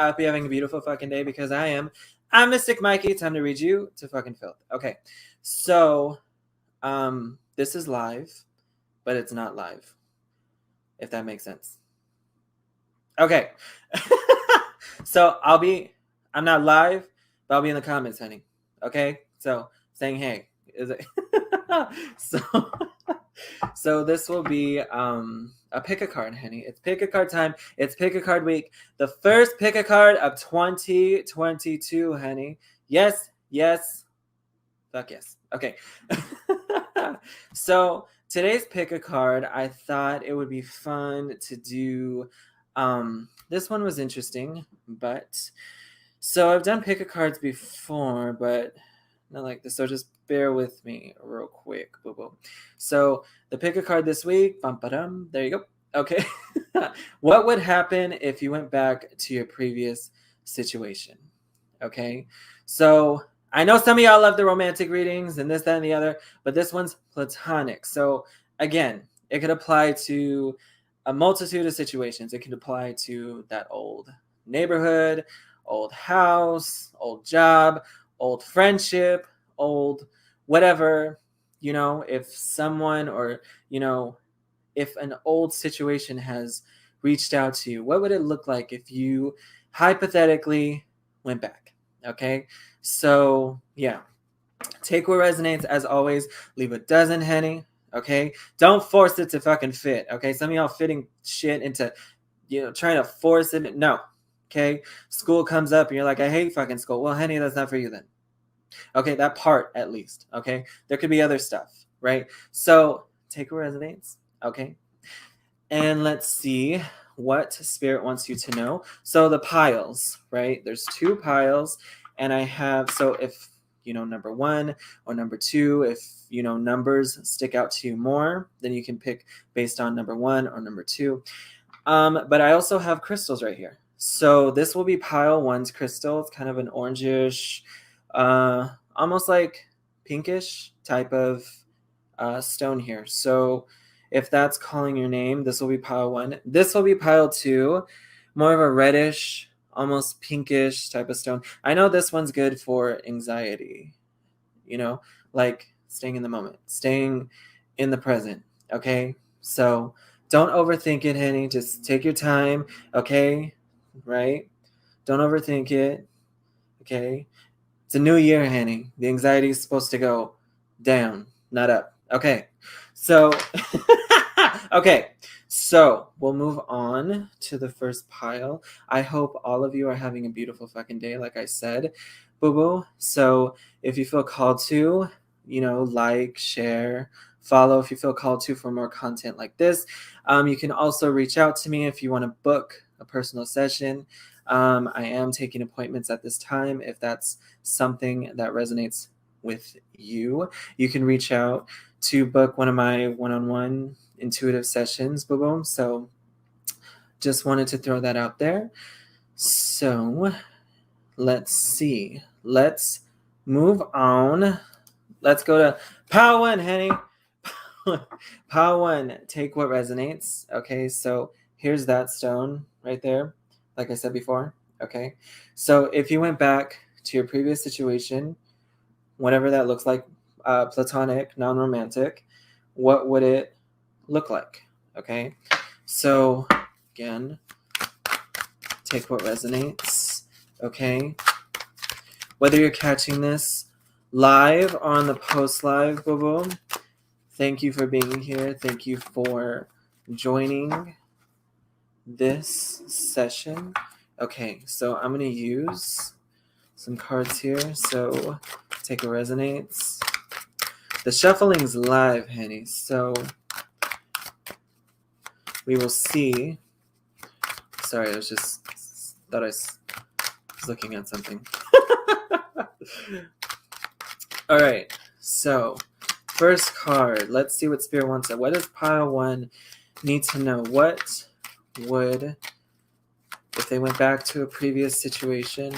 I hope you're having a beautiful fucking day because I am. I'm Mystic Mikey. Time to read you to fucking filth. Okay. So, this is live, but it's not live. If that makes sense. Okay. So I'm not live, but I'll be in the comments, honey. Okay? So saying hey. Is it so this will be a pick a card, honey. It's pick a card time. It's pick a card week. The first pick a card of 2022, honey. Yes. Fuck yes. Okay. So today's pick a card, I thought it would be fun to do. This one was interesting, but so I've done pick a cards before, but not like this. So just bear with me real quick. Boo boo. So the pick a card this week. There you go. Okay. What would happen if you went back to your previous situation? Okay. So I know some of y'all love the romantic readings and this, that, and the other, but this one's platonic. So again, it could apply to a multitude of situations. It could apply to that old neighborhood, old house, old job, old friendship, old whatever, if someone or, if an old situation has reached out to you, what would it look like if you hypothetically went back? Okay. So yeah, take what resonates. As always, leave a dozen, honey. Okay. Don't force it to fucking fit. Okay. Some of y'all fitting shit into, trying to force it. No. Okay. School comes up and you're like, I hate fucking school. Well, honey, that's not for you then. Okay. That part at least. Okay. There could be other stuff, right? So take what resonates. Okay. And let's see what spirit wants you to know. So the piles, right? There's 2 piles. And I have, so if, number 1 or number 2, if, numbers stick out to you more, then you can pick based on number 1 or number 2. But I also have crystals right here. So this will be pile 1's crystal. It's kind of an orangish, almost like pinkish type of stone here. So if that's calling your name, this will be pile 1. This will be pile 2, more of a reddish, almost pinkish type of stone. I know this one's good for anxiety, like staying in the moment, staying in the present. Okay. So don't overthink it, honey. Just take your time. Okay. Right. Don't overthink it. Okay. It's a new year, honey. The anxiety is supposed to go down, not up. Okay. So, okay. So we'll move on to the first pile. I hope all of you are having a beautiful fucking day, like I said, boo-boo. So if you feel called to, like, share, follow if you feel called to for more content like this. You can also reach out to me if you want to book a personal session. I am taking appointments at this time. If that's something that resonates with you, you can reach out to book one of my one-on-one intuitive sessions. Boom. So just wanted to throw that out there. So let's see. Let's move on. Let's go to pile 1, honey. Pile 1, take what resonates. Okay, so here's that stone right there, like I said before. Okay, so if you went back to your previous situation, whatever that looks like, platonic, non-romantic, what would it look like? Okay, so again, take what resonates. Okay, whether you're catching this live or on the post live, boom, thank you for being here. Thank you for joining this session. Okay, so I'm going to use some cards here. So take a resonates. The shuffling's live, honey. So we will see. Sorry, I was just thought I was looking at something. All right, so first card. Let's see what Spirit wants. What does pile 1 need to know? What would, if they went back to a previous situation,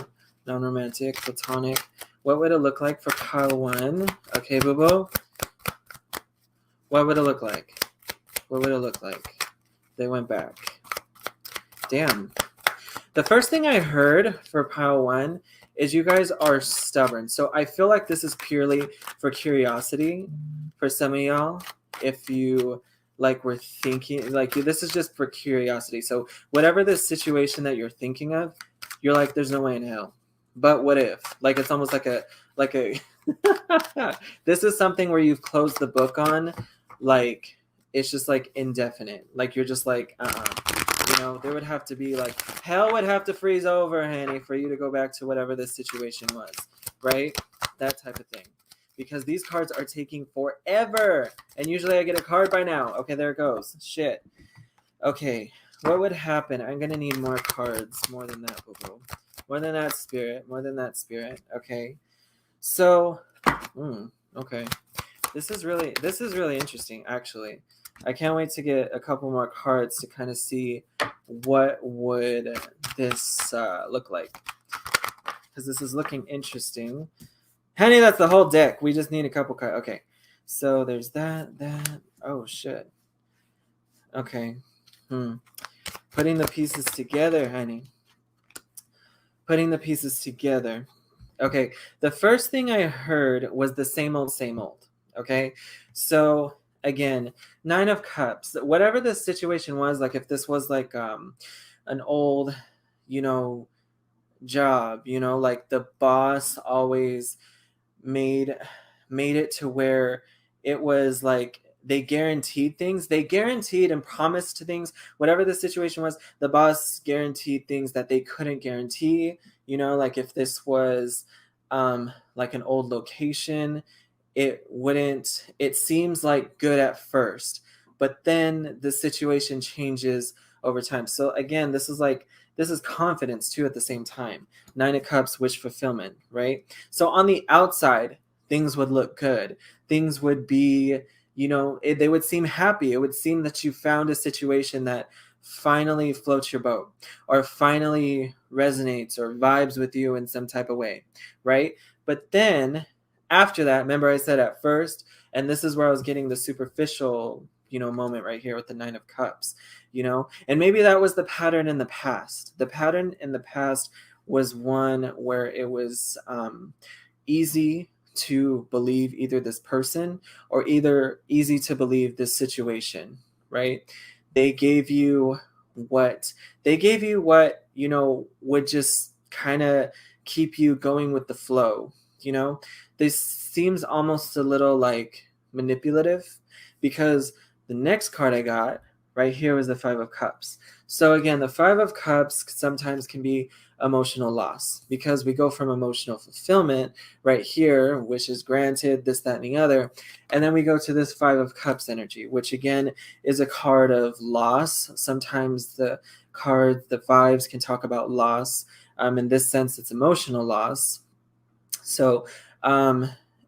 non-romantic, platonic, what would it look like for pile 1? Okay, boo-boo. What would it look like? What would it look like? They went back. Damn. The first thing I heard for pile one is you guys are stubborn. So I feel like this is purely for curiosity for some of y'all. If you like were thinking like this is just for curiosity. So whatever the situation that you're thinking of, you're like, there's no way in hell. But what if? Like it's almost like a this is something where you've closed the book on, like it's just like indefinite. Like you're just like, you know, there would have to be like hell would have to freeze over, honey, for you to go back to whatever this situation was, right? That type of thing. Because these cards are taking forever. And usually I get a card by now. Okay, there it goes. Shit. Okay, what would happen? I'm going to need more cards. More than that, boo-boo. More than that, spirit. More than that, spirit. Okay. So, okay. This is really interesting, actually. I can't wait to get a couple more cards to kind of see what would this look like. Because this is looking interesting. Honey, that's the whole deck. We just need a couple cards. Okay. So there's that. Oh, shit. Okay. Putting the pieces together, honey. Putting the pieces together. Okay. The first thing I heard was the same old, same old. Okay. So again, 9 of Cups. Whatever the situation was, like if this was like an old, you know, job, you know, like the boss always made it to where it was like they guaranteed things. They guaranteed and promised things. Whatever the situation was, the boss guaranteed things that they couldn't guarantee. You know, like if this was like an old location, it seems like good at first, but then the situation changes over time. So again, this is confidence too at the same time. 9 of Cups, wish fulfillment, right? So on the outside, things would look good. Things would be, you know, they would seem happy. It would seem that you found a situation that finally floats your boat or finally resonates or vibes with you in some type of way, right? But then after that, remember I said at first, and this is where I was getting the superficial, you know, moment right here with the 9 of Cups, you know, and maybe that was the pattern in the past. The pattern in the past was one where it was easy to believe either this person or either easy to believe this situation, right? They gave you what you know would just kind of keep you going with the flow, you know. This seems almost a little like manipulative because the next card I got right here was the 5 of Cups. So again, the 5 of Cups sometimes can be emotional loss because we go from emotional fulfillment right here, which is granted, this, that, and the other. And then we go to this 5 of Cups energy, which again is a card of loss. Sometimes the fives can talk about loss. In this sense, it's emotional loss. So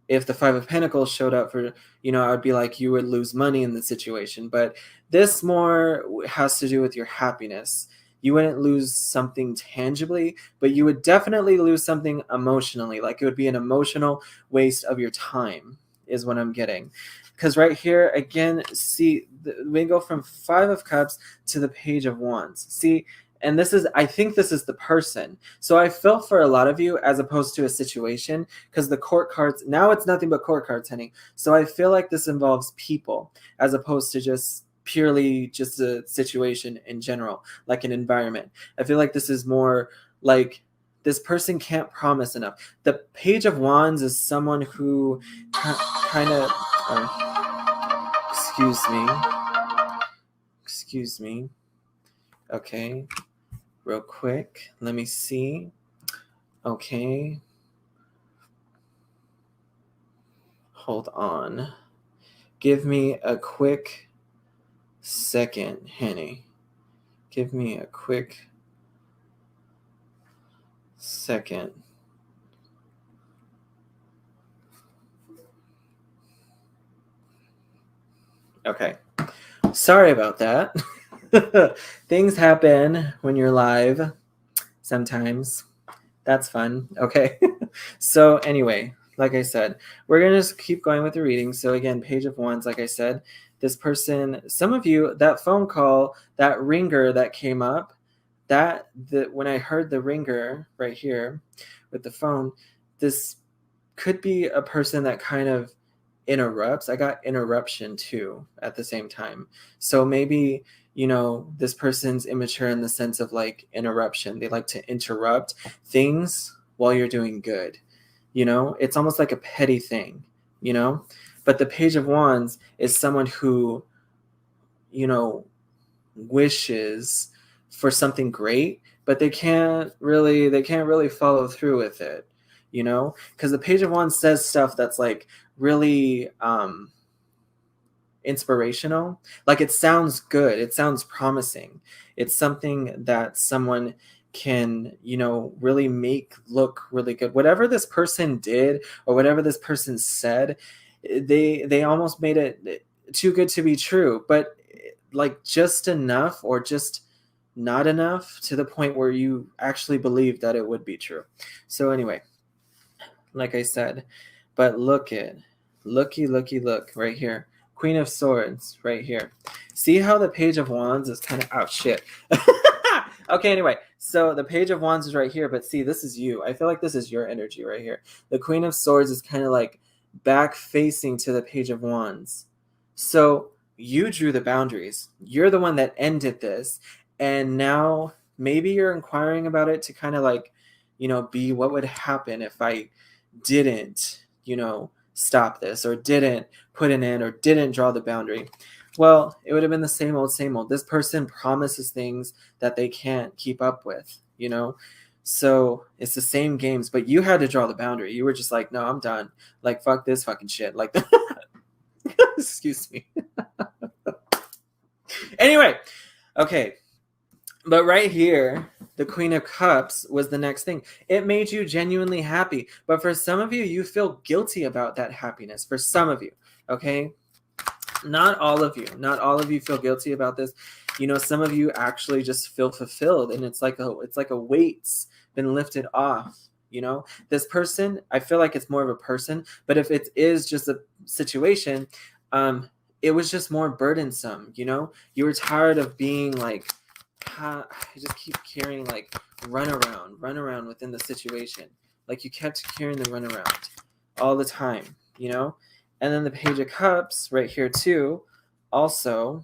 if the 5 of Pentacles showed up for, you know, I would be like, you would lose money in the situation. But this more has to do with your happiness. You wouldn't lose something tangibly, but you would definitely lose something emotionally. Like it would be an emotional waste of your time is what I'm getting. Because right here, again, see, we go from 5 of Cups to the Page of Wands. See, and I think this is the person. So I feel for a lot of you as opposed to a situation because the court cards, now it's nothing but court cards, honey. So I feel like this involves people as opposed to just purely just a situation in general, like an environment. I feel like this is more like this person can't promise enough. The Page of Wands is someone who kind of, excuse me. Okay. Real quick, let me see. Okay. Hold on. Give me a quick second, honey. Give me a quick second. Okay. Sorry about that. Things happen when you're live sometimes. That's fun. Okay. So anyway, like I said, we're going to just keep going with the reading. So again, Page of Wands, like I said, this person, some of you, that phone call, that ringer that came up, when I heard the ringer right here with the phone, this could be a person that kind of interrupts. I got interruption too at the same time. So maybe, this person's immature in the sense of like interruption. They like to interrupt things while you're doing good. It's almost like a petty thing, you know? But the Page of Wands is someone who, you know, wishes for something great, but they can't really follow through with it, because the Page of Wands says stuff that's like really inspirational. Like, it sounds good, it sounds promising. It's something that someone can, really make look really good. Whatever this person did or whatever this person said, they almost made it too good to be true, but like just enough or just not enough to the point where you actually believe that it would be true. So anyway, like I said, but look right here. Queen of Swords right here. See how the Page of Wands is kind of, oh shit. Okay, anyway, so the Page of Wands is right here, but see, this is you. I feel like this is your energy right here. The Queen of Swords is kind of like back facing to the Page of Wands. So you drew the boundaries. You're the one that ended this. And now maybe you're inquiring about it to kind of like, be what would happen if I didn't, stop this, or didn't put an end, or didn't draw the boundary. Well, it would have been the same old, same old. This person promises things that they can't keep up with, So it's the same games, but you had to draw the boundary. You were just like, no, I'm done. Like, fuck this fucking shit. Like, excuse me. Anyway, okay. But right here, the Queen of Cups was the next thing. It made you genuinely happy. But for some of you, you feel guilty about that happiness. For some of you, okay? Not all of you. Not all of you feel guilty about this. Some of you actually just feel fulfilled, and it's like a weight's been lifted off. This person, I feel like it's more of a person, but if it is just a situation, it was just more burdensome. You were tired of being like, I just keep hearing like run around within the situation. Like, you kept hearing the run around all the time, And then the Page of Cups right here too. Also,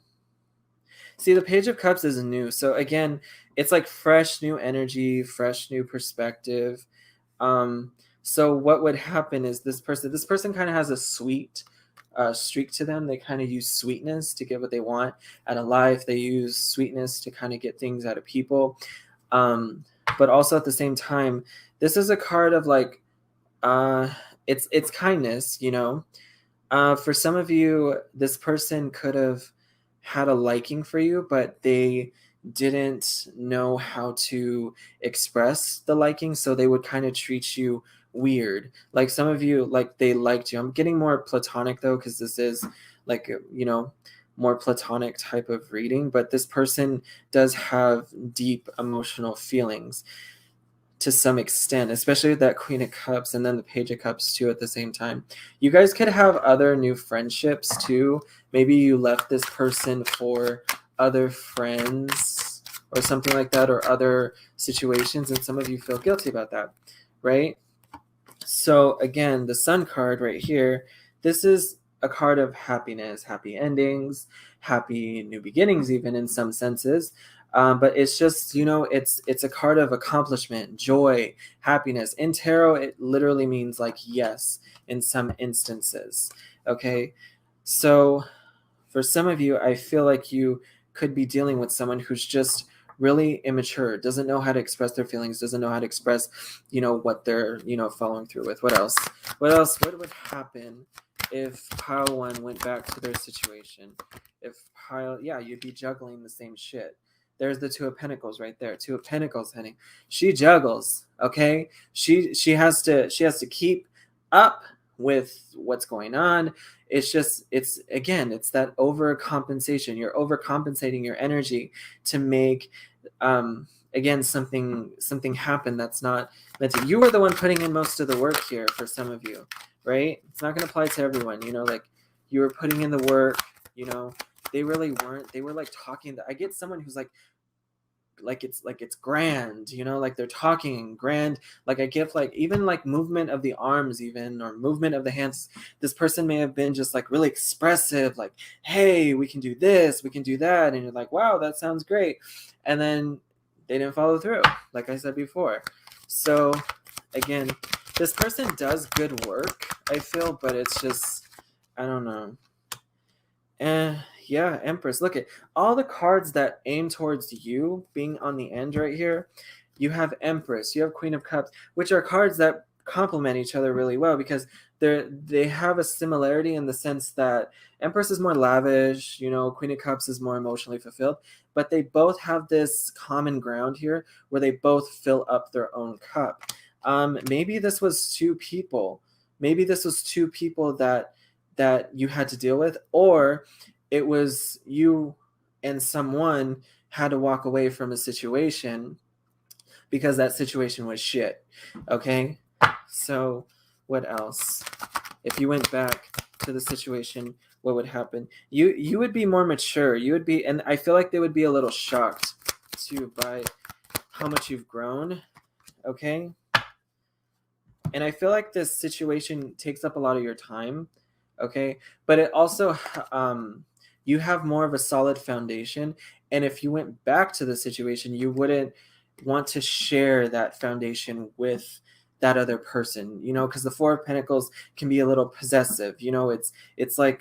see, the Page of Cups is new. So again, it's like fresh new energy, fresh new perspective. So what would happen is this person kind of has a sweet streak to them. They kind of use sweetness to get what they want out of life. They use sweetness to kind of get things out of people. But also at the same time, this is a card of like, it's kindness, For some of you, this person could have had a liking for you, but they didn't know how to express the liking, so they would kind of treat you weird. Like, some of you, like, they liked you. I'm getting more platonic though, because this is like, more platonic type of reading, but this person does have deep emotional feelings to some extent, especially with that Queen of Cups and then the Page of Cups too at the same time. You guys could have other new friendships too. Maybe you left this person for other friends or something like that, or other situations, and some of you feel guilty about that, right? So again, the Sun card right here, this is a card of happiness, happy endings, happy new beginnings, even in some senses. But it's just, it's a card of accomplishment, joy, happiness. In tarot, it literally means like yes in some instances. Okay, so for some of you, I feel like you could be dealing with someone who's just really immature, doesn't know how to express their feelings, doesn't know how to express, what they're, following through with. What else? What would happen if pile one went back to their situation? If you'd be juggling the same shit. There's the Two of Pentacles right there. Two of Pentacles, honey. She juggles, okay? She has to keep up with what's going on. It's that overcompensation. You're overcompensating your energy to make again something happen that's not meant to. You were the one putting in most of the work here for some of you, right? It's not going to apply to everyone. Like, you were putting in the work. They really weren't. They were like talking. I get someone who's like it's grand, you know, like they're talking grand. Like I get like even like movement of the arms, even, or movement of the hands. This person may have been just like really expressive, like, hey, we can do this, we can do that, and you're like, wow, that sounds great, and then they didn't follow through, like I said before. So again, this person does good work, I feel, but it's just, I don't know. Yeah, Empress. Look at all the cards that aim towards you being on the end right here. You have Empress, you have Queen of Cups, which are cards that complement each other really well because they have a similarity in the sense that Empress is more lavish, you know, Queen of Cups is more emotionally fulfilled, but they both have this common ground here where they both fill up their own cup. Maybe this was two people. Maybe this was two people that you had to deal with, or it was you and someone had to walk away from a situation because that situation was shit. Okay? So, what else? If you went back to the situation, what would happen? You would be more mature. You would be, and I feel like they would be a little shocked too by how much you've grown. Okay? And I feel like this situation takes up a lot of your time. Okay? But it also you have more of a solid foundation, and if you went back to the situation, you wouldn't want to share that foundation with that other person, you know, because the Four of Pentacles can be a little possessive, you know. It's like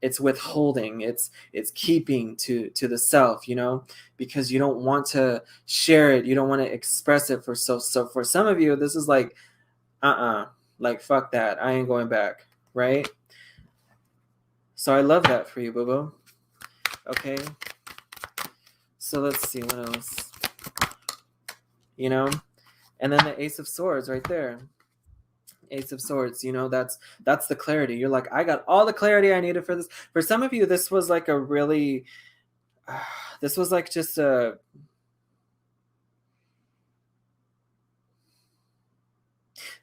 it's withholding, it's keeping to the self, you know, because you don't want to share it, you don't want to express it. So for some of you, this is like like fuck that, I ain't going back, right? So I love that for you, boo boo. Okay. So let's see what else. You know, and then the Ace of Swords right there. Ace of Swords, you know, that's the clarity. You're like, I got all the clarity I needed for this. For some of you, this was like a really, this was like just a,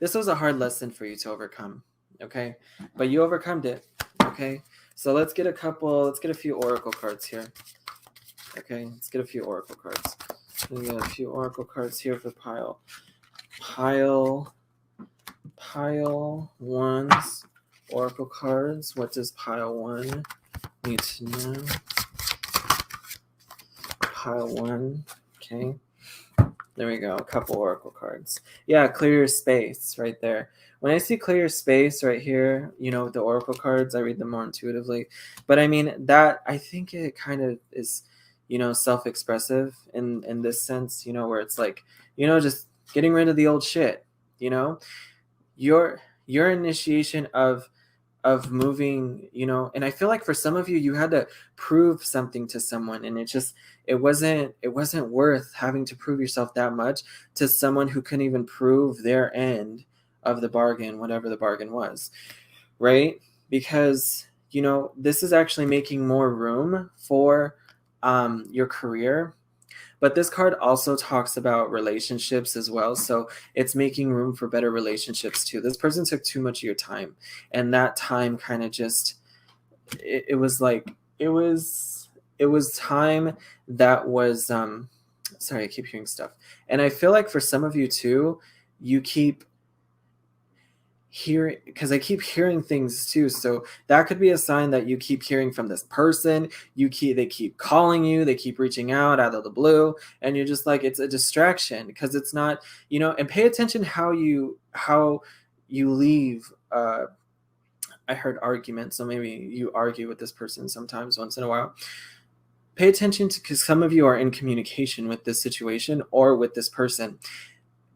this was a hard lesson for you to overcome. Okay. But you overcome it. Okay. So let's get a few oracle cards here. Okay. Let's get a few oracle cards. We got a few oracle cards here for pile 1's oracle cards. What does pile 1 need to know? Pile 1. Okay. There we go. A couple oracle cards. Yeah, clear your space right there. When I see clear your space right here, you know, the oracle cards, I read them more intuitively. But I mean, that, I think it kind of is, you know, self-expressive in this sense, you know, where it's like, you know, just getting rid of the old shit, you know, your initiation of moving, you know. And I feel like for some of you, you had to prove something to someone, and it wasn't worth having to prove yourself that much to someone who couldn't even prove their end of the bargain, whatever the bargain was, right? Because, you know, this is actually making more room for your career. But this card also talks about relationships as well. So it's making room for better relationships too. This person took too much of your time. And that time kind of just, it was like, it was time that was, sorry, I keep hearing stuff. And I feel like for some of you too, you keep hearing, because I keep hearing things too, so that could be a sign that you keep hearing from this person. They keep calling you, they keep reaching out of the blue, and you're just like, it's a distraction because it's not, you know. And pay attention how you leave. I heard argument, so maybe you argue with this person sometimes once in a while. Pay attention to, because some of you are in communication with this situation or with this person.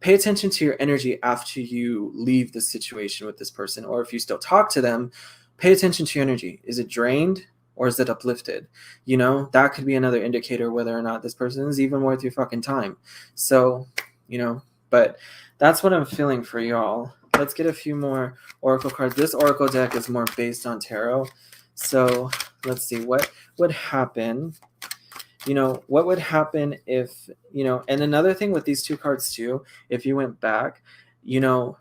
Pay attention to your energy after you leave the situation with this person, or if you still talk to them, pay attention to your energy. Is it drained or is it uplifted? You know, that could be another indicator whether or not this person is even worth your fucking time. So, you know, but that's what I'm feeling for y'all. Let's get a few more oracle cards. This oracle deck is more based on tarot. So let's see what would happen. You know, what would happen if, you know, and another thing with these two cards too, if you went back, you know,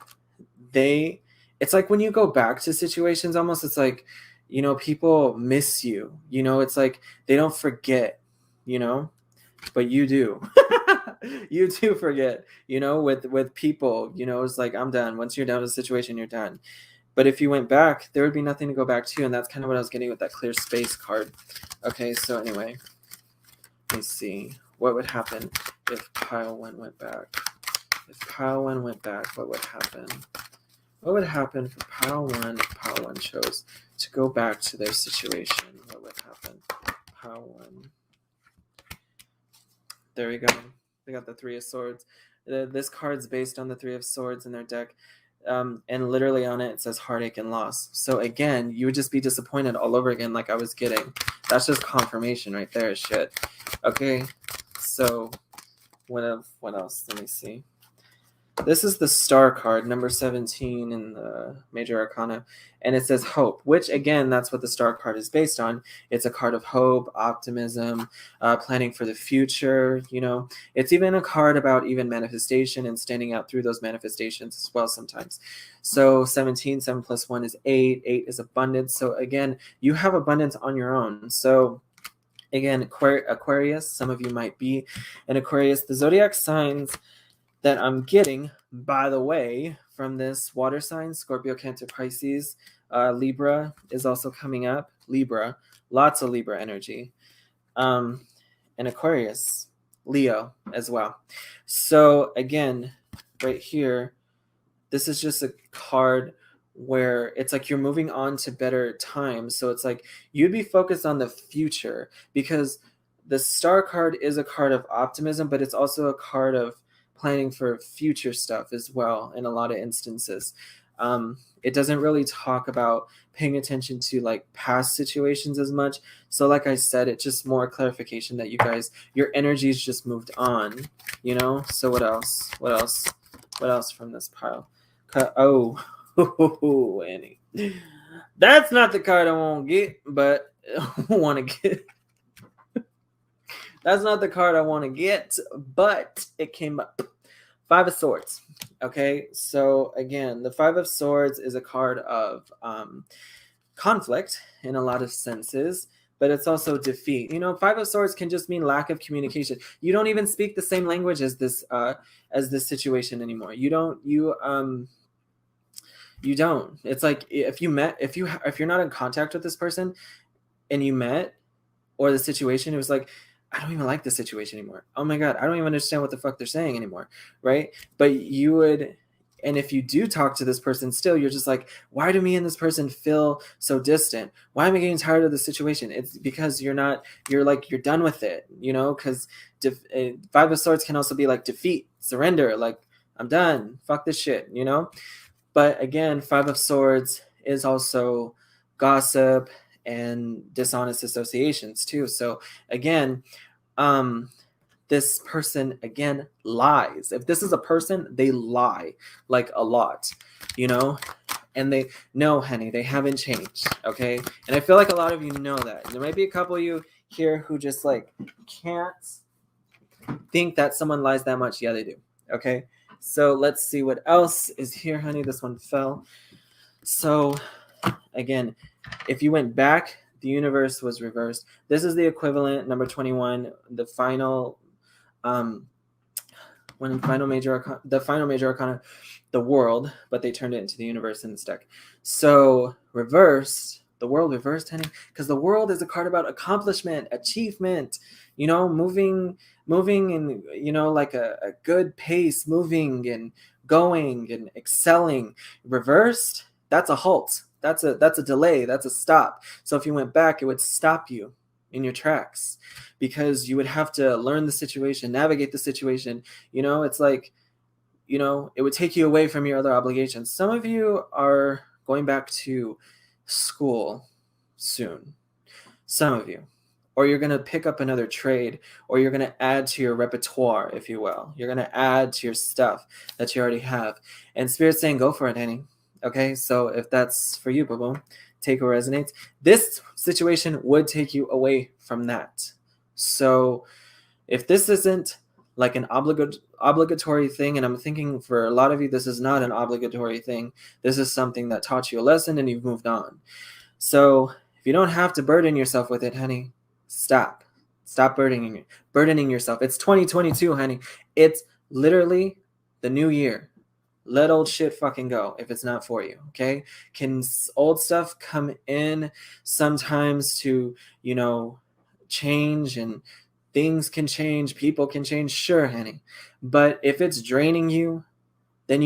it's like when you go back to situations, almost, it's like, you know, people miss you, you know, it's like they don't forget, you know, but you do. You do forget, with people, it's like, I'm done. Once you're done with the situation, you're done. But if you went back, there would be nothing to go back to, and that's kind of what I was getting with that clear space card. Okay, so anyway, let me see. What would happen if pile 1 went back? If pile 1 went back, what would happen? What would happen for pile 1 if pile 1 chose to go back to their situation? What would happen? Pile 1. There we go. They got the 3 of Swords. This card's based on the 3 of Swords in their deck. And literally on it says heartache and loss. So again, you would just be disappointed all over again like I was getting. That's just confirmation right there, shit. Okay, so what else? Let me see. This is the Star card, number 17 in the Major Arcana, and it says hope, which again, that's what the Star card is based on. It's a card of hope, optimism, planning for the future, It's even a card about even manifestation and standing out through those manifestations as well sometimes. So 17, 7 plus 1 is 8, 8 is abundance. So again, you have abundance on your own. So again, Aquarius, some of you might be an Aquarius. The zodiac signs that I'm getting, by the way, from this water sign, Scorpio, Cancer, Pisces, Libra is also coming up. Libra, lots of Libra energy. And Aquarius, Leo as well. So again, right here, this is just a card where it's like you're moving on to better times. So it's like you'd be focused on the future, because the Star card is a card of optimism, but it's also a card of planning for future stuff as well in a lot of instances. It doesn't really talk about paying attention to like past situations as much. So like I said, it's just more clarification that your energies just moved on, So what else from this pile? Oh, Annie. That's not the card I want to get, but I want to get. That's not the card I want to get, but it came up. 5 of Swords. Okay, so again, the 5 of Swords is a card of conflict in a lot of senses, but it's also defeat. 5 of Swords can just mean lack of communication. You don't even speak the same language as this situation anymore. You don't. It's like if you're not in contact with this person, and you met, or the situation, it was like, I don't even like this situation anymore. Oh my God, I don't even understand what the fuck they're saying anymore, right? But you would, and if you do talk to this person still, you're just like, why do me and this person feel so distant? Why am I getting tired of the situation? It's because you're done with it, because 5 of Swords can also be like defeat, surrender, like, I'm done, fuck this shit, But again, 5 of Swords is also gossip and dishonest associations too. So again, this person again lies. If this is a person, they lie like a lot, and honey, they haven't changed. Okay. And I feel like a lot of you know that. There might be a couple of you here who just like can't think that someone lies that much. Yeah, they do. Okay. So let's see what else is here, honey. This one fell. So again, if you went back, the universe was reversed. This is the equivalent, number 21, the final major arcana, the world, but they turned it into the universe in this deck. So reversed, the world reversed, honey, because the world is a card about accomplishment, achievement, moving and like a good pace, moving and going and excelling. Reversed, that's a halt. That's a delay. That's a stop. So if you went back, it would stop you in your tracks, because you would have to learn the situation, navigate the situation. It's like, it would take you away from your other obligations. Some of you are going back to school soon. Some of you. Or you're going to pick up another trade, or you're going to add to your repertoire, if you will. You're going to add to your stuff that you already have. And Spirit's saying, go for it, Annie. Okay, so if that's for you, boom, take what resonates. This situation would take you away from that. So if this isn't like an obligatory thing, and I'm thinking for a lot of you, this is not an obligatory thing. This is something that taught you a lesson and you've moved on. So if you don't have to burden yourself with it, honey, stop. Stop burdening yourself. It's 2022, honey. It's literally the new year. Let old shit fucking go if it's not for you, okay? Can old stuff come in sometimes to, change, and things can change, people can change? Sure, honey. But if it's draining you, then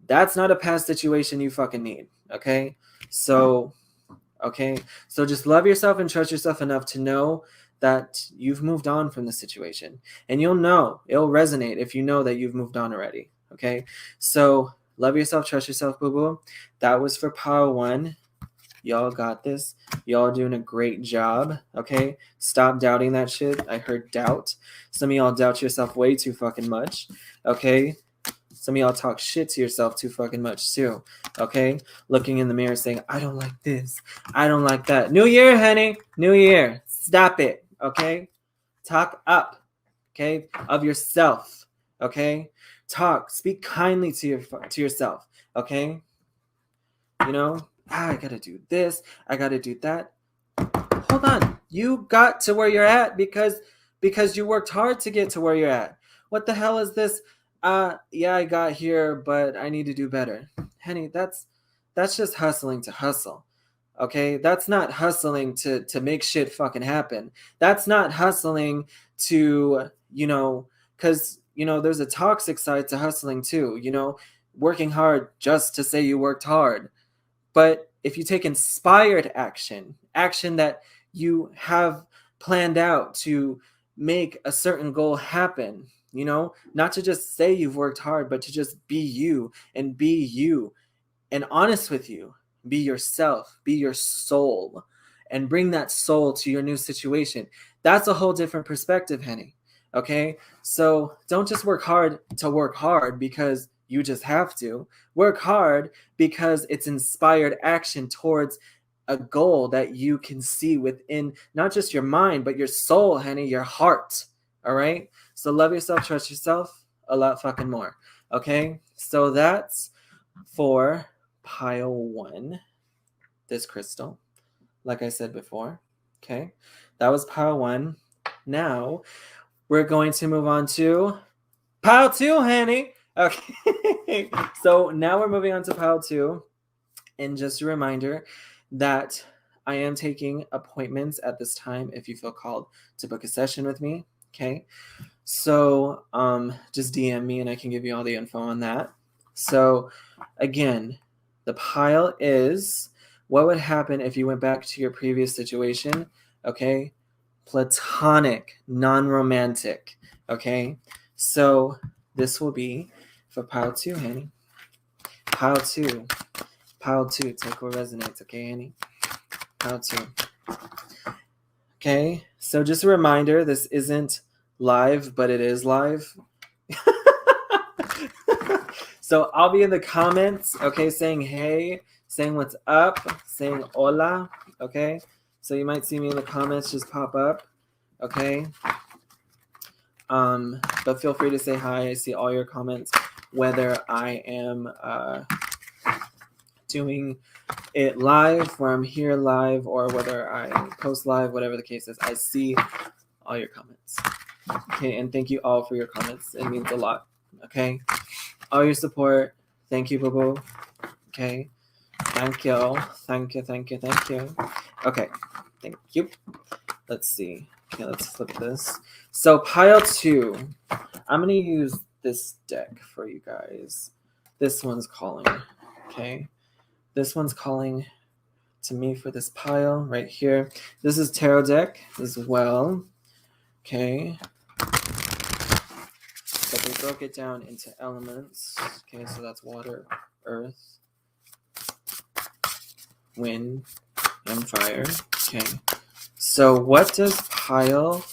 that's not a past situation you fucking need, okay? So just love yourself and trust yourself enough to know that you've moved on from the situation. And it'll resonate if you know that you've moved on already, okay? So love yourself, trust yourself, boo-boo. That was for pile 1. Y'all got this. Y'all doing a great job, okay? Stop doubting that shit. I heard doubt. Some of y'all doubt yourself way too fucking much, okay? Some of y'all talk shit to yourself too fucking much too, okay? Looking in the mirror saying, I don't like this, I don't like that. New year, honey. New year. Stop it, okay? Talk up, okay? Of yourself, okay? Speak kindly to yourself, okay? I gotta do this, I gotta do that. Hold on. You got to where you're at because you worked hard to get to where you're at. What the hell is this? Yeah, I got here, but I need to do better. Honey, that's just hustling to hustle. Okay? That's not hustling to make shit fucking happen. That's not hustling to, because, there's a toxic side to hustling too, working hard just to say you worked hard. But if you take inspired action that you have planned out to make a certain goal happen, not to just say you've worked hard, but to just be you and honest with you, be yourself, be your soul, and bring that soul to your new situation. That's a whole different perspective, honey. Okay? So don't just work hard to work hard because you just have to. Work hard because it's inspired action towards a goal that you can see within not just your mind, but your soul, honey, your heart. All right? So love yourself, trust yourself a lot fucking more. Okay? So that's for pile 1, this crystal, like I said before. Okay? That was pile 1. Now we're going to move on to pile 2, honey. Okay. So now we're moving on to pile 2. And just a reminder that I am taking appointments at this time if you feel called to book a session with me. Okay. So just DM me and I can give you all the info on that. So again, the pile is what would happen if you went back to your previous situation. Okay. Platonic, non-romantic. Okay. So this will be for pile 2, honey. Pile 2. Pile 2. Take what resonates, okay, honey? Pile 2. Okay. So just a reminder, this isn't live, but it is live. So I'll be in the comments, okay, saying hey, saying what's up, saying hola, okay? So you might see me in the comments just pop up, okay? But feel free to say hi. I see all your comments, whether I am doing it live, where I'm here live, or whether I post live, whatever the case is. I see all your comments. Okay, and thank you all for your comments. It means a lot. Okay, all your support. Thank you, boo-boo. Okay, thank you. Thank you, thank you, thank you. Okay, thank you. Let's see. Okay, let's flip this. So pile 2. I'm going to use this deck for you guys. This one's calling. Okay. This one's calling to me for this pile right here. This is tarot deck as well. Okay. But they broke it down into elements. Okay, so that's water, earth, wind, and fire. Okay. So what does pile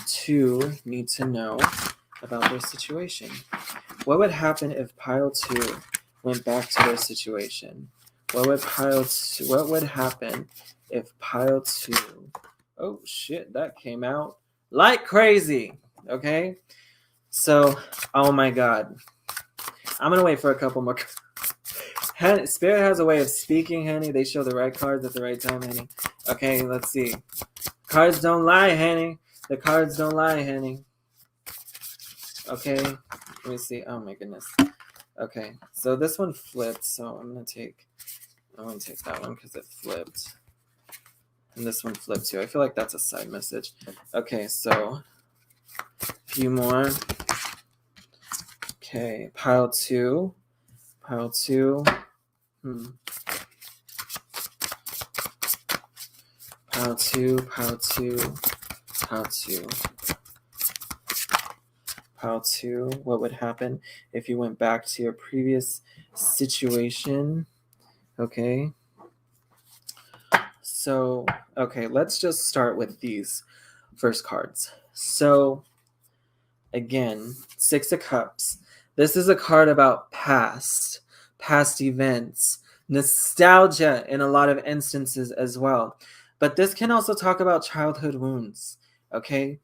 2 need to know about their situation? What would happen if pile 2 went back to their situation? What would happen if pile 2? Oh shit, that came out like crazy. Okay? So, oh my god. I'm gonna wait for a couple more. Spirit has a way of speaking, honey. They show the right cards at the right time, honey. Okay, let's see. Cards don't lie, Henny. The cards don't lie, Henny. Okay, let me see. Oh my goodness. Okay, so this one flipped, so I'm gonna take that one because it flipped. And this one flipped too. I feel like that's a side message. Okay, so a few more. Okay, pile two. Pile two. Pile two, pile two, pile two. Pile two. What would happen if you went back to your previous situation? Okay. So, okay, let's just start with these first cards. So, again, Six of Cups. This is a card about past events, nostalgia in a lot of instances as well. But this can also talk about childhood wounds, okay?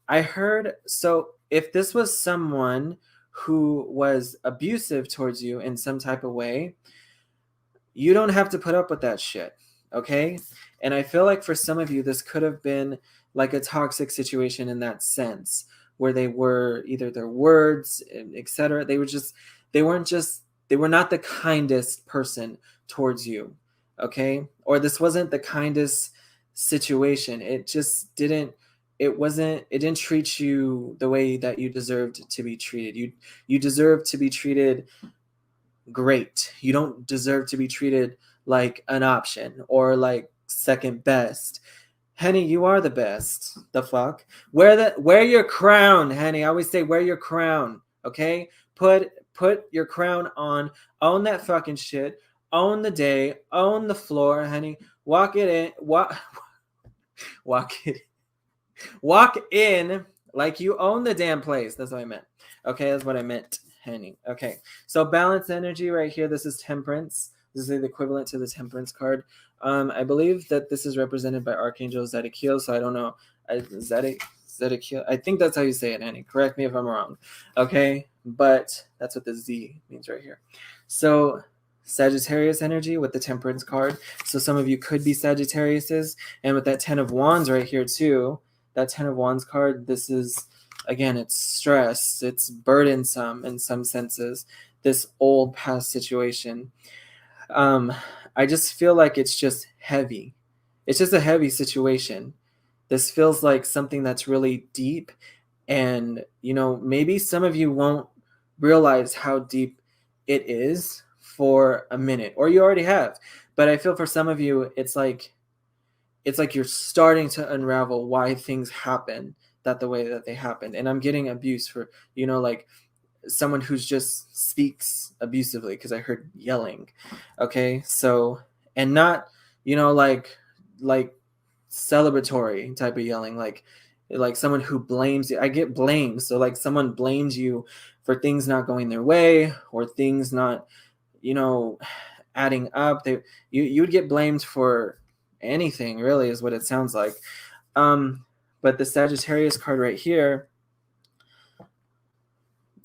I heard, so if this was someone who was abusive towards you in some type of way, you don't have to put up with that shit, okay? And I feel like for some of you, this could have been like a toxic situation in that sense, where they were either their words, etc. They were not the kindest person towards you, okay? Or this wasn't the kindest situation. It didn't treat you the way that you deserved to be treated. You deserve to be treated great. You don't deserve to be treated like an option or like second best. Henny, you are the best. The fuck? Wear your crown, Henny. I always say wear your crown. Okay? Put your crown on. Own that fucking shit. Own the day. Own the floor, Henny. Walk it in. Walk in like you own the damn place. That's what I meant. Okay, that's what I meant, Henny. Okay, so balance energy right here. This is temperance. This is the equivalent to the temperance card. I believe that this is represented by Archangel Zedekiel, so I don't know. Zedekiel. I think that's how you say it, Henny. Correct me if I'm wrong. Okay, but that's what the Z means right here. So Sagittarius energy with the temperance card. So some of you could be Sagittariuses, and with that 10 of Wands right here too, that 10 of Wands card, this is, again, it's stress, it's burdensome in some senses, this old past situation. I just feel like it's just heavy. It's just a heavy situation. This feels like something that's really deep, and maybe some of you won't realize how deep it is for a minute, or you already have, but I feel for some of you it's like you're starting to unravel why things happen the way that they happened. And I'm getting abuse for like someone who's just speaks abusively, because I heard yelling. Okay, so, and not like celebratory type of yelling, like someone who blames you. I get blamed, so like someone blames you for things not going their way, or things not adding up. You would get blamed for anything, really, is what it sounds like. But the Sagittarius card right here,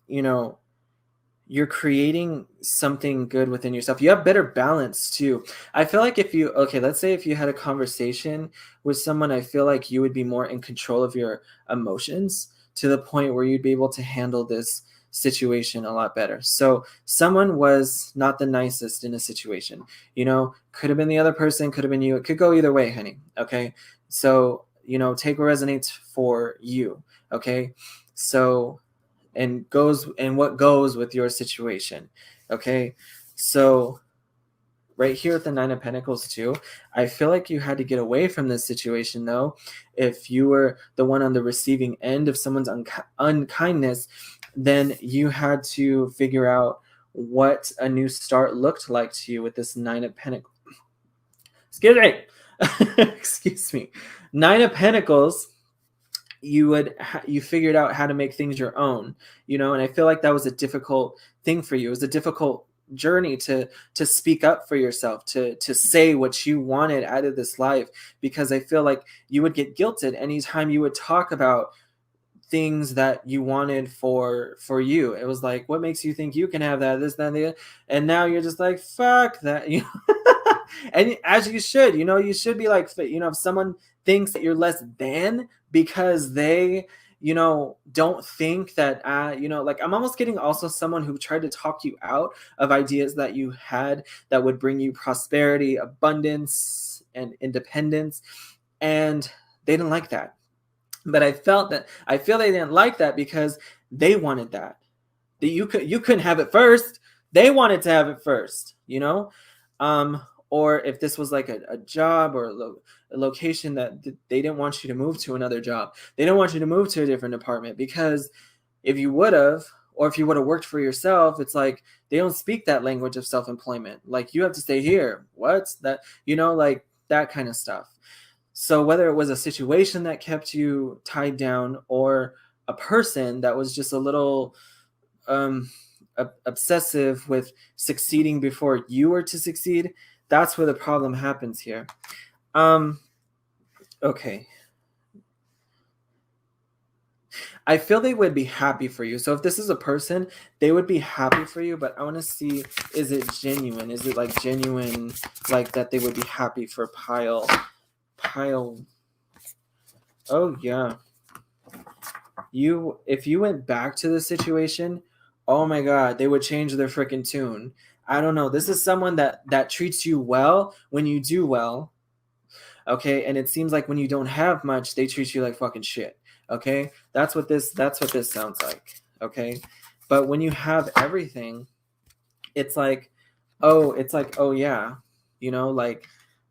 you're creating something good within yourself. You have better balance too. I feel like let's say if you had a conversation with someone, I feel like you would be more in control of your emotions, to the point where you'd be able to handle this situation a lot better. So someone was not the nicest in a situation, could have been the other person, could have been you. It could go either way, honey. Okay, so take what resonates for you. Okay, so and what goes with your situation. Okay, so right here with the Nine of Pentacles too, I feel like you had to get away from this situation, though. If you were the one on the receiving end of someone's unkindness, then you had to figure out what a new start looked like to you with this Nine of Pentacles. Excuse me. Excuse me. Nine of Pentacles. You figured out how to make things your own, and I feel like that was a difficult thing for you. It was a difficult journey to speak up for yourself, to say what you wanted out of this life, because I feel like you would get guilted anytime you would talk about things that you wanted for you. It was like, what makes you think you can have that, this, that, and the other? And now you're just like, fuck that. And as you should, you should be like, if someone thinks that you're less than because they, don't think that, like, I'm almost getting also someone who tried to talk you out of ideas that you had that would bring you prosperity, abundance, and independence. And they didn't like that. But I feel they didn't like that because they wanted that. You couldn't have it first. They wanted to have it first, um or if this was like a job or a location that they didn't want you to move to another job, they didn't want you to move to a different department, because if you would have, or if you would have worked for yourself, it's like they don't speak that language of self-employment. Like, you have to stay here. What's that? Like that kind of stuff. So whether it was a situation that kept you tied down, or a person that was just a little um, obsessive with succeeding before you were to succeed, that's where the problem happens here. Okay. I feel they would be happy for you. So if this is a person, they would be happy for you, but I want to see, is it genuine? Is it like genuine, like that they would be happy for Pile? Oh yeah. If you went back to the situation, oh my god, they would change their freaking tune. I don't know. This is someone that treats you well when you do well. Okay? And it seems like when you don't have much, they treat you like fucking shit. Okay? That's what this sounds like. Okay? But when you have everything, it's like, oh yeah, like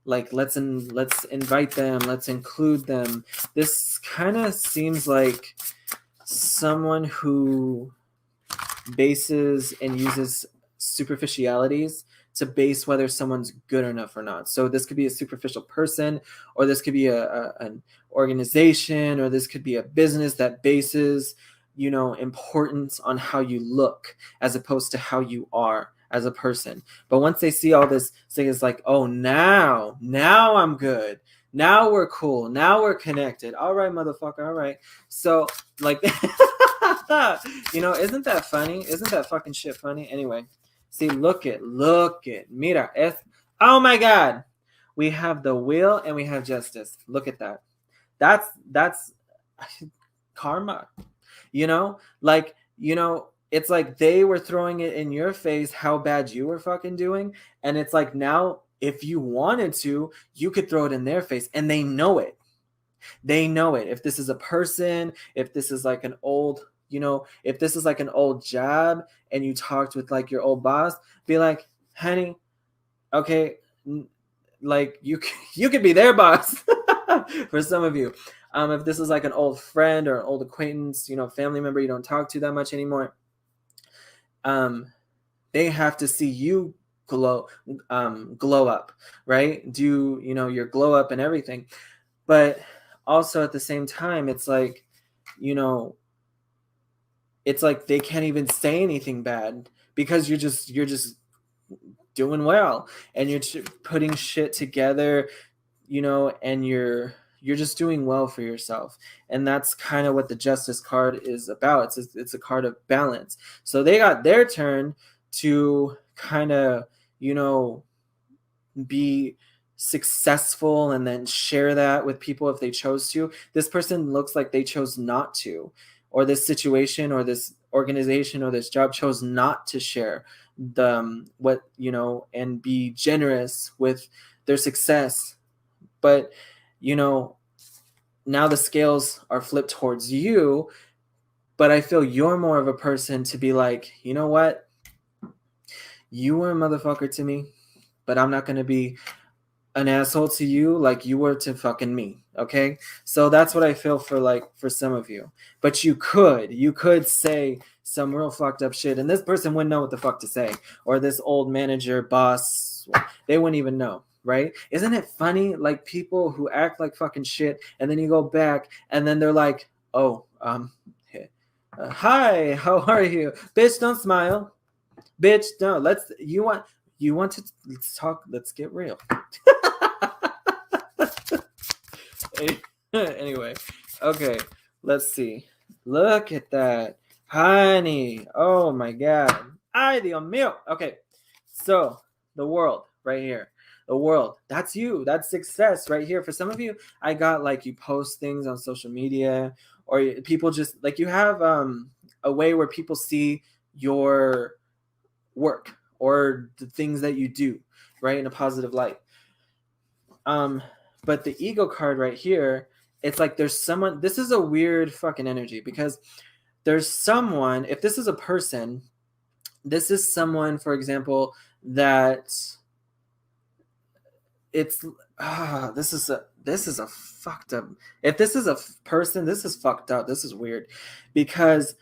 let's invite them, let's include them. This kind of seems like someone who bases and uses superficialities to base whether someone's good enough or not. So this could be a superficial person, or this could be an organization, or this could be a business that bases, importance on how you look as opposed to how you are as a person. But once they see all this thing, it's like, oh, now I'm good. Now we're cool. Now we're connected. All right, motherfucker. All right. So, like, isn't that funny? Isn't that fucking shit funny? Anyway, see, look it. Mira, oh my God. We have the will and we have justice. Look at that. That's karma. Like, it's like they were throwing it in your face how bad you were fucking doing. And it's like, now, if you wanted to, you could throw it in their face, and they know it. They know it. If this is a person, if this is like an old, if this is like an old job and you talked with like your old boss, be like, honey, okay, like you could be their boss for some of you. If this is like an old friend or an old acquaintance, family member you don't talk to that much anymore, they have to see you glow up, right? Do your glow up and everything. But also at the same time, it's like, it's like they can't even say anything bad because you're just doing well, and you're putting shit together, and you're just doing well for yourself. And that's kind of what the justice card is about. It's a card of balance. So they got their turn to kind of, be successful and then share that with people if they chose to. This person looks like they chose not to, or this situation or this organization or this job chose not to share what, and be generous with their success. But, now the scales are flipped towards you. But I feel you're more of a person to be like, you know what? You were a motherfucker to me, but I'm not going to be an asshole to you like you were to fucking me. Okay? So that's what I feel for some of you. But you could say some real fucked up shit, and this person wouldn't know what the fuck to say. Or this old manager, boss, they wouldn't even know. Right? Isn't it funny? Like, people who act like fucking shit, and then you go back, and then they're like, oh, hi, how are you? Bitch, don't smile. Bitch, no. You want to, let's talk, let's get real. Anyway, okay, let's see. Look at that. Honey. Oh my God. Ay, Dios mío. Okay, so the world right here. the world. That's you. That's success right here. For some of you, I got like you post things on social media, or people just like you have a way where people see your work or the things that you do, right, in a positive light. But the ego card right here, it's like there's someone. This is a weird fucking energy because there's someone. If this is a person, this is someone, for example, that it's this is a fucked up. If this is a person, this is fucked up. This is weird because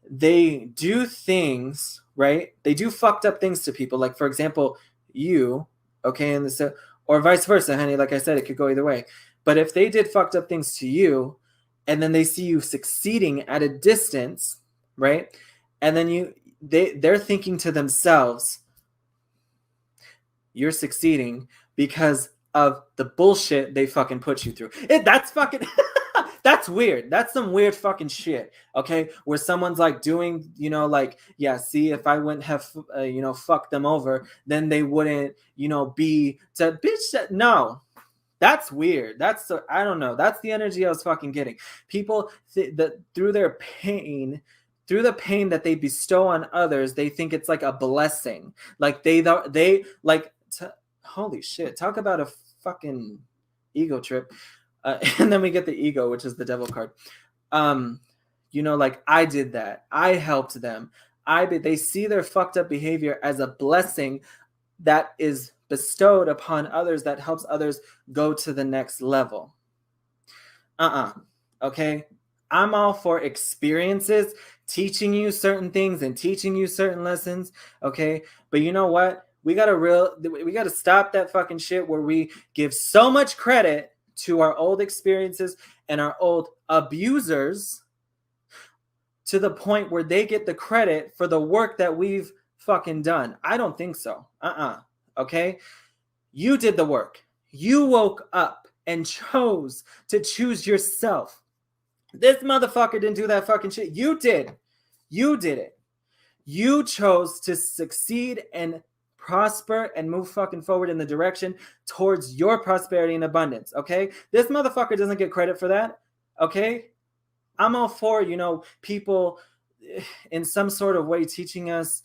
they do things, right? They do fucked up things to people. Like, for example, you, okay, and this, or vice versa, honey. Like I said, it could go either way. But if they did fucked up things to you, and then they see you succeeding at a distance, right? And then they're thinking to themselves, you're succeeding because of the bullshit they fucking put you through. That's fucking that's weird. That's some weird fucking shit. Okay, where someone's like doing, like, yeah, see, if I wouldn't have, fucked them over, then they wouldn't, be to bitch. No, that's weird. I don't know. That's the energy I was fucking getting. People through their pain. Through the pain that they bestow on others, they think it's like a blessing. Like they like, holy shit, talk about a fucking ego trip. And then we get the ego, which is the devil card. Like, I did that, I helped them, they see their fucked up behavior as a blessing that is bestowed upon others, that helps others go to the next level. Okay, I'm all for experiences, teaching you certain things and teaching you certain lessons, okay? But you know what? We gotta stop that fucking shit where we give so much credit to our old experiences and our old abusers to the point where they get the credit for the work that we've fucking done. I don't think so. Okay? You did the work. You woke up and chose to choose yourself. This motherfucker didn't do that fucking shit. You did. You did it. You chose to succeed and prosper and move fucking forward in the direction towards your prosperity and abundance, okay? This motherfucker doesn't get credit for that, okay? I'm all for, people in some sort of way teaching us,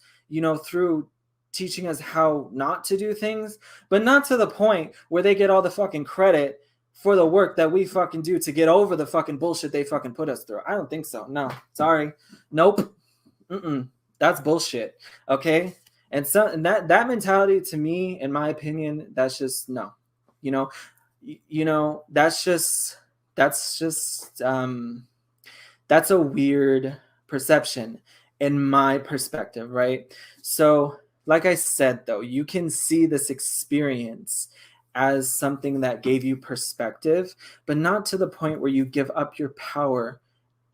through teaching us how not to do things, but not to the point where they get all the fucking credit for the work that we fucking do to get over the fucking bullshit they fucking put us through. I don't think so. No, sorry. Nope. That's bullshit. Okay. And that mentality, to me, in my opinion, that's just no. That's a weird perception in my perspective, right? So, like I said, though, you can see this experience as something that gave you perspective, but not to the point where you give up your power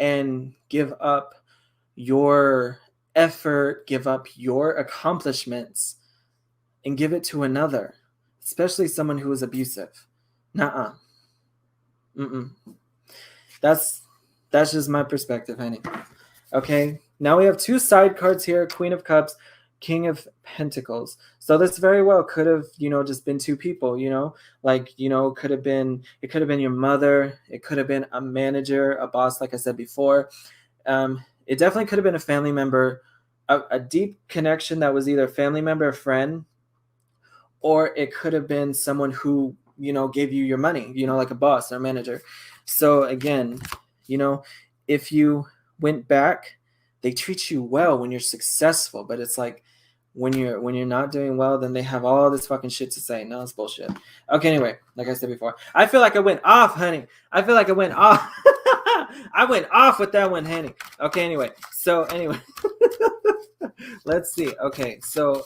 and give up your effort, give up your accomplishments, and give it to another, especially someone who is abusive. Nuh-uh. That's just my perspective, honey. Okay, now we have two side cards here: Queen of Cups, King of Pentacles. So this very well could have, just been two people, it could have been your mother, it could have been a manager, a boss, like I said before. It definitely could have been a family member, a deep connection that was either a family member, a friend, or it could have been someone who, gave you your money, like a boss or a manager. So again, if you went back, they treat you well when you're successful, but it's like when you're not doing well, then they have all this fucking shit to say. No, it's bullshit. Okay, anyway, like I said before, I feel like I went off, honey. I feel like I went off. I went off with that one, honey. Okay, anyway. Let's see. Okay, so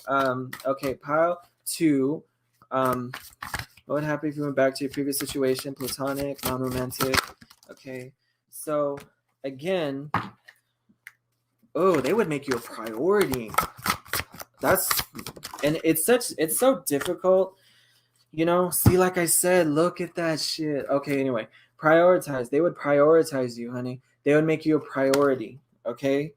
pile 2. What would happen if you went back to your previous situation? Platonic, non-romantic. Okay, so again, they would make you a priority. It's so difficult, see, like I said, look at that shit. Okay, anyway, prioritize. They would prioritize you, honey. They would make you a priority. Okay,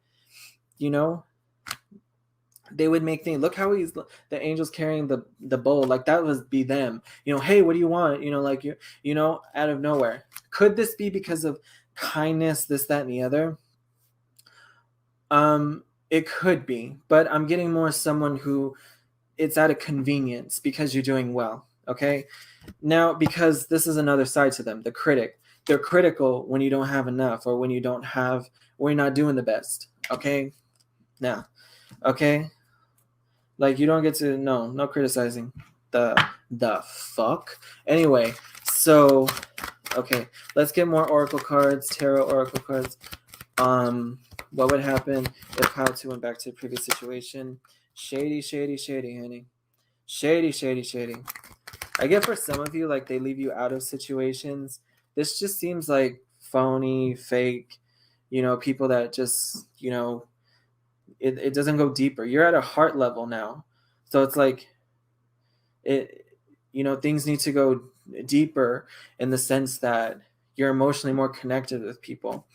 they would make things look how he's the angels carrying the bowl, like that would be them, hey, what do you want, like out of nowhere. Could this be because of kindness, this, that, and the other? It could be, but I'm getting more someone who it's out of convenience because you're doing well. Okay, now because this is another side to them, the critic. They're critical when you don't have enough, or when you don't have, or you're not doing the best. Okay, now, okay, like you don't get to, no criticizing. The fuck. Anyway, so okay, let's get more oracle cards, tarot oracle cards. What would happen if pile 2 went back to the previous situation? Shady, shady, shady, honey. Shady, shady, shady. I get for some of you, like they leave you out of situations. This just seems like phony, fake, people that just, it doesn't go deeper. You're at a heart level now. So it's like it, things need to go deeper in the sense that you're emotionally more connected with people.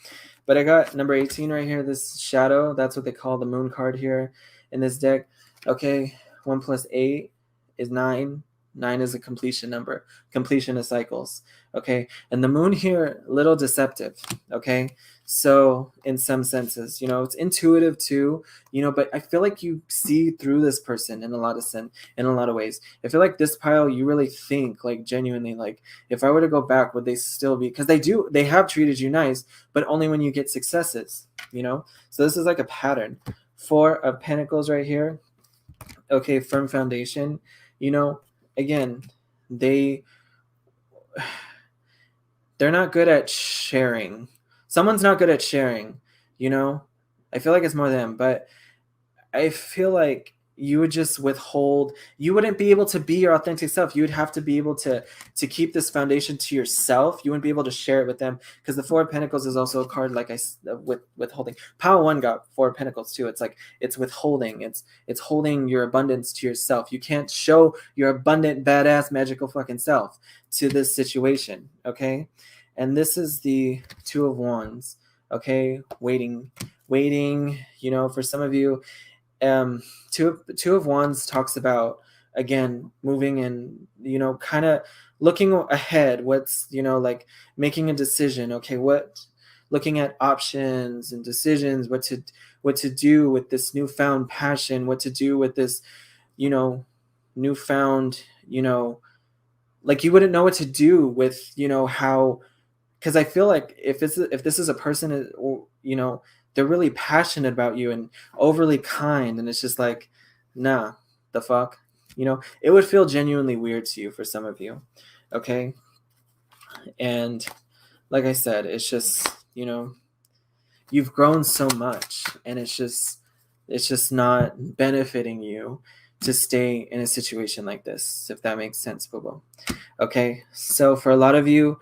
But I got number 18 right here, this shadow. That's what they call the moon card here in this deck. Okay, 1 plus 8 is 9. 9 is a completion number, completion of cycles. Okay, and the moon here, little deceptive. Okay, so in some senses, it's intuitive too, but I feel like you see through this person in a lot of ways. I feel like this pile, you really think, like genuinely, like if I were to go back, would they still be, because they have treated you nice, but only when you get successes, so this is like a pattern. 4 of Pentacles right here. Okay, firm foundation. Again, they're not good at sharing. Someone's not good at sharing, I feel like it's more them, but I feel like you would just withhold. You wouldn't be able to be your authentic self. You would have to be able to keep this foundation to yourself. You wouldn't be able to share it with them, because the 4 of Pentacles is also a card like with withholding. Pile 1 got 4 of Pentacles too. It's like it's withholding. It's holding your abundance to yourself. You can't show your abundant, badass, magical fucking self to this situation. Okay, and this is the 2 of Wands. Okay, waiting. For some of you, two of Wands talks about, again, moving and kind of looking ahead. What's like making a decision. Okay, looking at options and decisions. What to do with this newfound passion. What to do with this newfound like you wouldn't know what to do with how. Because I feel like if this is a person, they're really passionate about you and overly kind, and it's just like, nah, the fuck, it would feel genuinely weird to you for some of you. Okay, and like I said, it's just you've grown so much, and it's just not benefiting you to stay in a situation like this, if that makes sense, Bobo. Okay, so for a lot of you,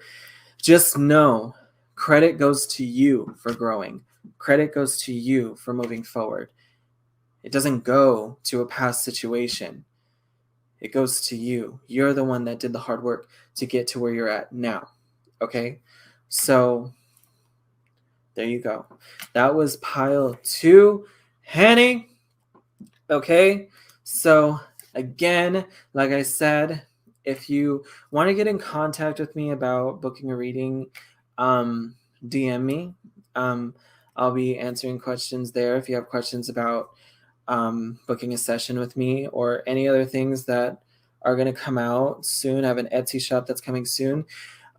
just know credit goes to you for growing. Credit goes to you for moving forward. It doesn't go to a past situation. It goes to you. You're the one that did the hard work to get to where you're at now. Okay? So there you go. That was pile 2. Henny. Okay? So again, like I said, if you want to get in contact with me about booking a reading, DM me. I'll be answering questions there. If you have questions about booking a session with me or any other things that are going to come out soon, I have an Etsy shop that's coming soon.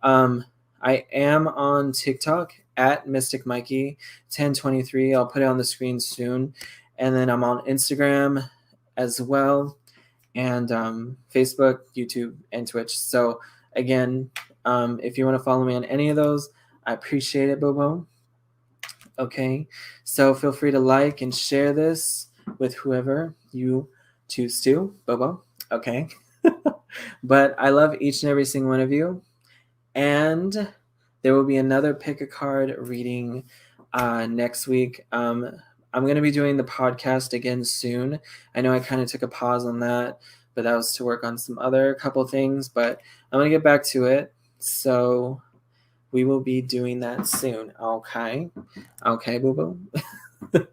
I am on TikTok at Mystic Mikey 1023. I'll put it on the screen soon. And then I'm on Instagram as well, and Facebook, YouTube, and Twitch. So again, if you want to follow me on any of those, I appreciate it, Bobo. Okay, so feel free to like and share this with whoever you choose to, Bobo. Okay, but I love each and every single one of you, and there will be another pick a card reading next week. I'm going to be doing the podcast again soon. I know I kind of took a pause on that, but that was to work on some other couple things, but I'm going to get back to it. So we will be doing that soon. Okay. Okay, boo boo.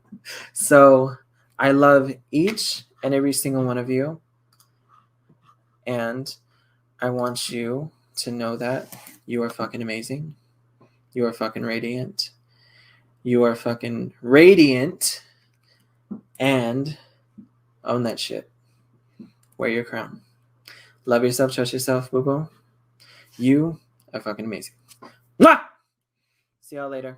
So I love each and every single one of you. And I want you to know that you are fucking amazing. You are fucking radiant. You are fucking radiant. And own that shit. Wear your crown. Love yourself, trust yourself, boo boo. You are fucking amazing. Mwah! See y'all later.